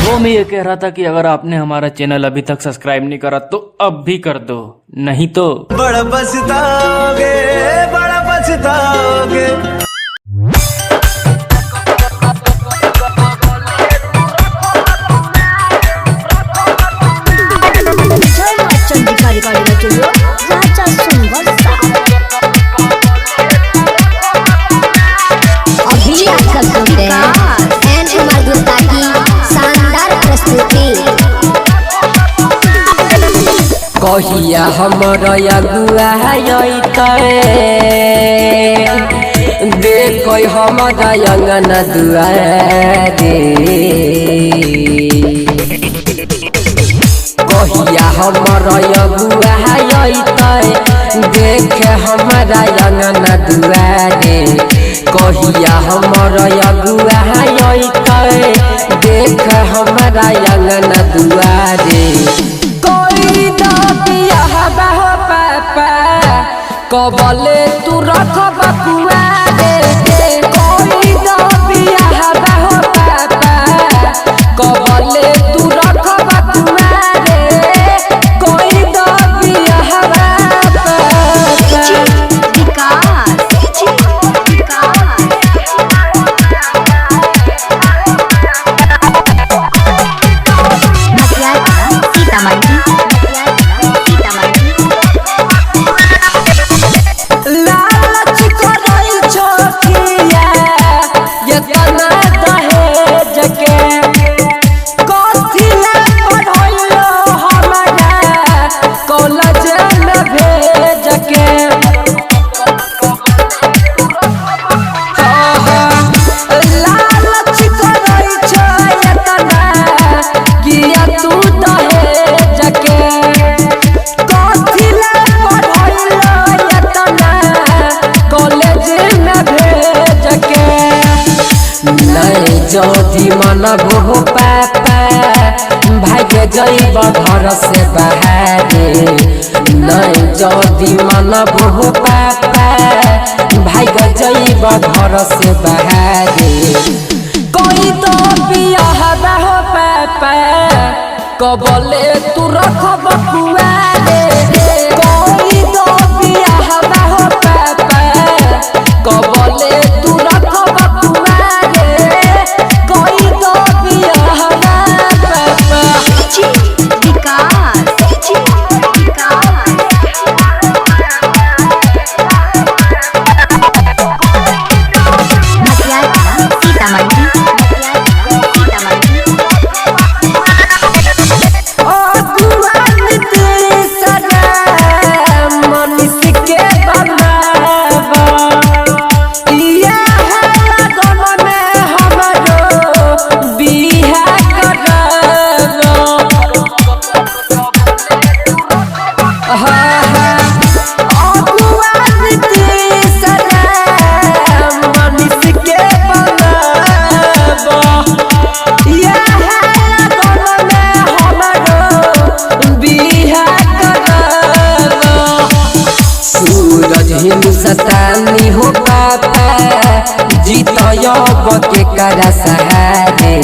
वो मैं ये कह रहा था कि अगर आपने हमारा चैनल अभी तक सब्सक्राइब नहीं करा तो अब भी कर दो, नहीं तो बड़ा पछताओगे, बड़ा पछताओगे। अभी आप सब सुनते हैं एनएमआर गुप्ता की शानदार प्रस्तुति। कहिया हमर अगुआ देख हमर अंगन दुआरे, कहिया हमर अगुआ देख हमारा अंगन दुआरे, कहिया हमर अगुआ देख हमारा अंगन दुआरे। कोई पापा कबले तू रख बकुआरे, कोई पापा कबले तू रख बकुआरे, कोई जदि मन भो पापा भाग जइब घर से बाहरे, नहीं जदि मन भो पापा भाग जइब घर से बाहरे। कोई तो बियाह हो पापा कबले तू रख बकुआरे, कोई तो बियाह हो पापा कबले तू रख बकुआरे, कोई तो बियाह पापा। हिंदुस्तानी हो पापा जीतब के करा सहारे,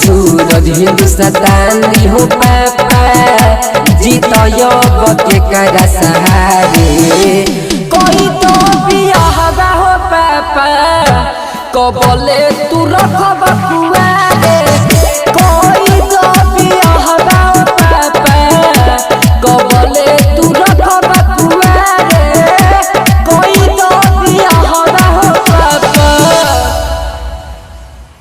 सूरज हिंदुस्तानी हो पापा जीतब के करा सहारे।